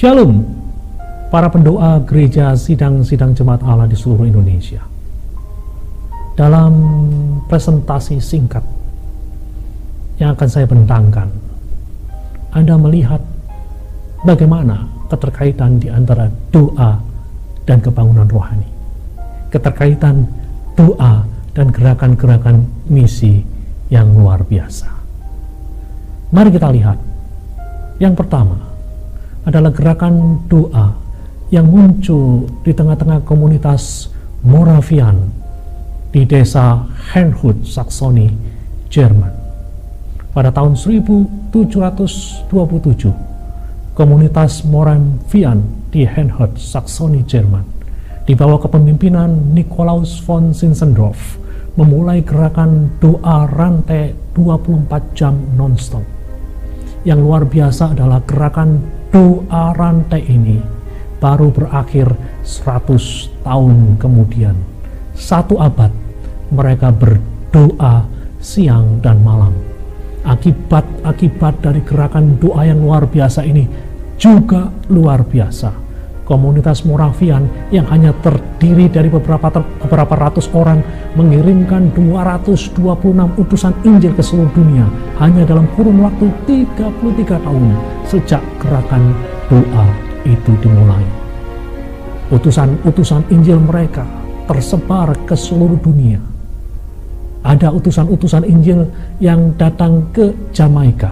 Shalom, para pendoa gereja sidang-sidang jemaat Allah di seluruh Indonesia. Dalam presentasi singkat yang akan saya bentangkan, Anda melihat bagaimana keterkaitan di antara doa dan kebangunan rohani, keterkaitan doa dan gerakan-gerakan misi yang luar biasa. Mari kita lihat. Yang pertama adalah gerakan doa yang muncul di tengah-tengah komunitas Moravian di desa Herrnhut, Saksoni, Jerman. Pada tahun 1727, komunitas Moravian di Herrnhut, Saksoni, Jerman, di bawah kepemimpinan Nikolaus von Zinzendorf, memulai gerakan doa rantai 24 jam non-stop. Yang luar biasa adalah gerakan doa rantai ini baru berakhir 100 tahun kemudian. 1 abad mereka berdoa siang dan malam. Akibat dari gerakan doa yang luar biasa ini juga luar biasa. Komunitas Moravian yang hanya terdiri dari beberapa ratus orang mengirimkan 226 utusan Injil ke seluruh dunia hanya dalam kurun waktu 33 tahun sejak gerakan doa itu dimulai. Utusan-utusan Injil mereka tersebar ke seluruh dunia. Ada utusan-utusan Injil yang datang ke Jamaika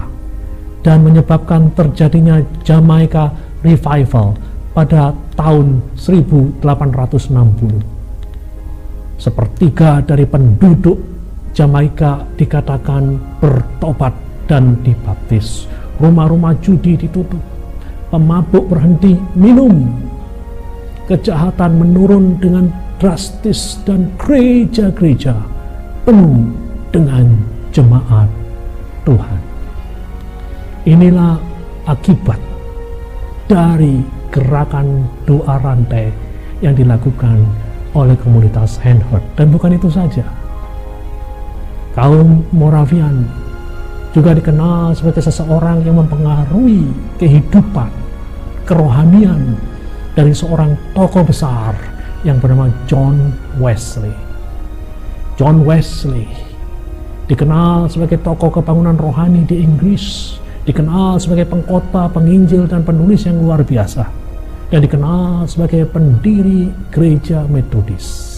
dan menyebabkan terjadinya Jamaika Revival pada tahun 1860. Sepertiga dari penduduk Jamaika dikatakan bertobat dan dibaptis. Rumah-rumah judi ditutup, pemabuk berhenti minum, kejahatan menurun dengan drastis, dan gereja-gereja penuh dengan jemaat Tuhan. Inilah akibat dari gerakan doa rantai yang dilakukan oleh komunitas Herrnhut. Dan bukan itu saja, kaum Moravian juga dikenal sebagai seseorang yang mempengaruhi kehidupan kerohanian dari seorang tokoh besar yang bernama John Wesley. John Wesley dikenal sebagai tokoh kebangunan rohani di Inggris, dikenal sebagai pengkhotbah, penginjil, dan penulis yang luar biasa, dan dikenal sebagai pendiri gereja Metodis.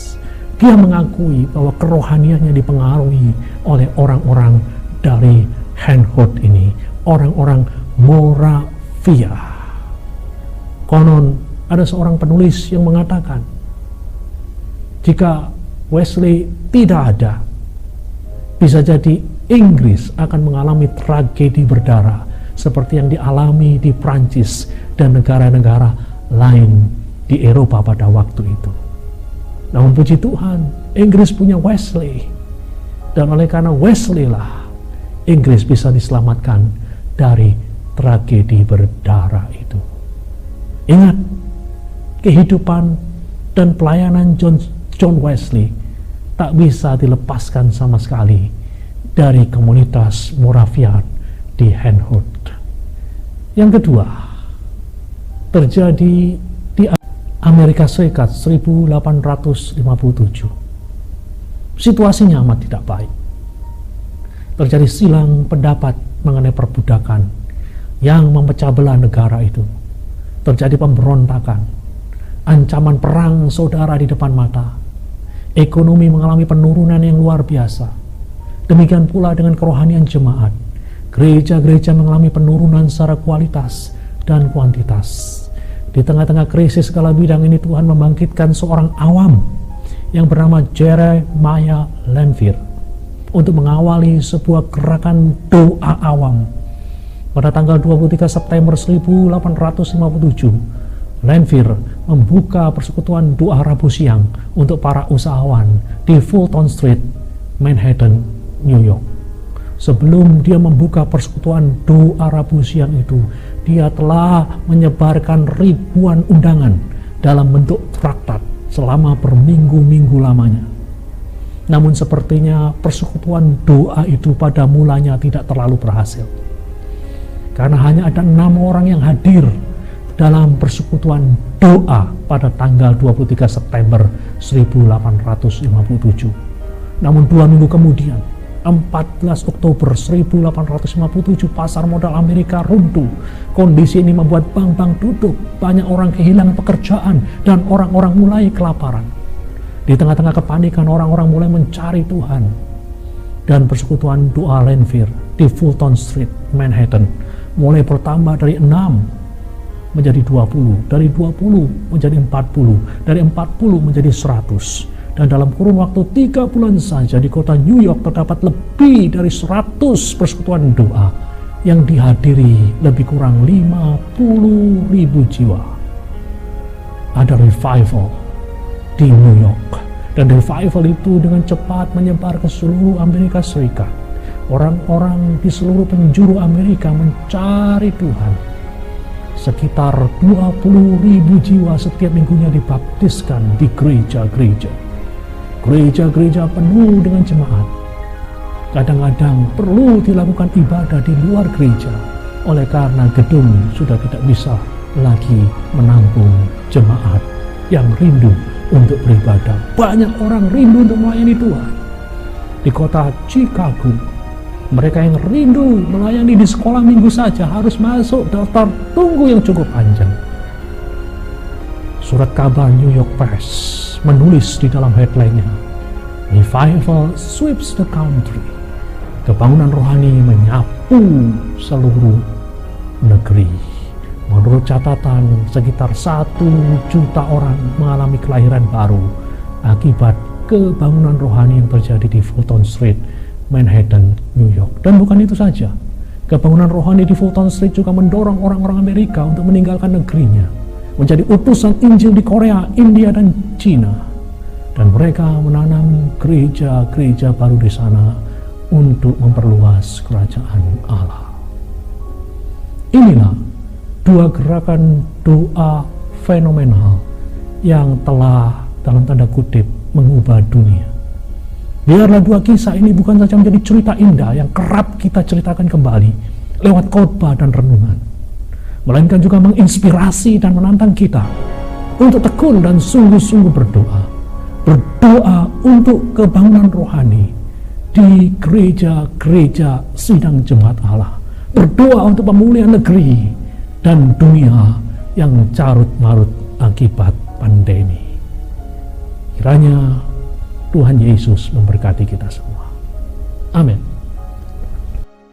Dia mengakui bahwa kerohaniannya dipengaruhi oleh orang-orang dari Herrnhut ini, orang-orang Moravia. Konon ada seorang penulis yang mengatakan, jika Wesley tidak ada, bisa jadi Inggris akan mengalami tragedi berdarah seperti yang dialami di Prancis dan negara-negara lain di Eropa pada waktu itu. Namun puji Tuhan, Inggris punya Wesley, dan oleh karena Wesley lah Inggris bisa diselamatkan dari tragedi berdarah itu. Ingat, kehidupan dan pelayanan John Wesley tak bisa dilepaskan sama sekali dari komunitas Moravian di Herrnhut. Yang kedua, terjadi di Amerika Serikat 1857. Situasinya amat tidak baik. Terjadi silang pendapat mengenai perbudakan yang memecah belah negara itu. Terjadi pemberontakan, ancaman perang saudara di depan mata. Ekonomi mengalami penurunan yang luar biasa. Demikian pula dengan kerohanian jemaat. Gereja-gereja mengalami penurunan secara kualitas dan kuantitas. Di tengah-tengah krisis skala bidang ini, Tuhan membangkitkan seorang awam yang bernama Jeremiah Lanphier untuk mengawali sebuah gerakan doa awam. Pada tanggal 23 September 1857, Lanphier membuka persekutuan doa Rabu siang untuk para usahawan di Fulton Street, Manhattan, New York. Sebelum dia membuka persekutuan doa Rabu siang itu, dia telah menyebarkan ribuan undangan dalam bentuk traktat selama berminggu-minggu lamanya. Namun sepertinya persekutuan doa itu pada mulanya tidak terlalu berhasil, karena hanya ada 6 orang yang hadir dalam persekutuan doa pada tanggal 23 September 1857. Namun 2 minggu kemudian, 14 Oktober 1857, pasar modal Amerika runtuh. Kondisi ini membuat bank-bank tutup, banyak orang kehilangan pekerjaan, dan orang-orang mulai kelaparan. Di tengah-tengah kepanikan, orang-orang mulai mencari Tuhan. Dan persekutuan doa Lanphier di Fulton Street, Manhattan, mulai bertambah dari 6 menjadi 20, dari 20 menjadi 40, dari 40 menjadi 100. Dan dalam kurun waktu 3 bulan saja di kota New York terdapat lebih dari 100 persekutuan doa yang dihadiri lebih kurang 50.000 jiwa. Ada revival di New York, dan revival itu dengan cepat menyebar ke seluruh Amerika Serikat. Orang-orang di seluruh penjuru Amerika mencari Tuhan. Sekitar 20.000 jiwa setiap minggunya dibaptiskan di gereja-gereja. Gereja-gereja penuh dengan jemaat. Kadang-kadang perlu dilakukan ibadah di luar gereja, oleh karena gedung sudah tidak bisa lagi menampung jemaat yang rindu untuk beribadah. Banyak orang rindu untuk melayani Tuhan. Di kota Chicago, mereka yang rindu melayani di sekolah minggu saja harus masuk daftar tunggu yang cukup panjang. Surat kabar New York Press menulis di dalam headline-nya, "Revival sweeps the country." Kebangunan rohani menyapu seluruh negeri. Menurut catatan, sekitar 1 juta orang mengalami kelahiran baru akibat kebangunan rohani yang terjadi di Fulton Street, Manhattan, New York. Dan bukan itu saja, kebangunan rohani di Fulton Street juga mendorong orang-orang Amerika untuk meninggalkan negerinya, menjadi utusan Injil di Korea, India, dan Cina. Dan mereka menanam gereja-gereja baru di sana untuk memperluas kerajaan Allah. Inilah 2 gerakan doa fenomenal yang telah dalam tanda kutip mengubah dunia. Biarlah 2 kisah ini bukan saja menjadi cerita indah yang kerap kita ceritakan kembali lewat khotbah dan renungan, melainkan juga menginspirasi dan menantang kita untuk tekun dan sungguh-sungguh berdoa. Berdoa untuk kebangunan rohani di gereja-gereja sidang jemaat Allah. Berdoa untuk pemulihan negeri dan dunia yang carut-marut akibat pandemi. Kiranya Tuhan Yesus memberkati kita semua. Amin.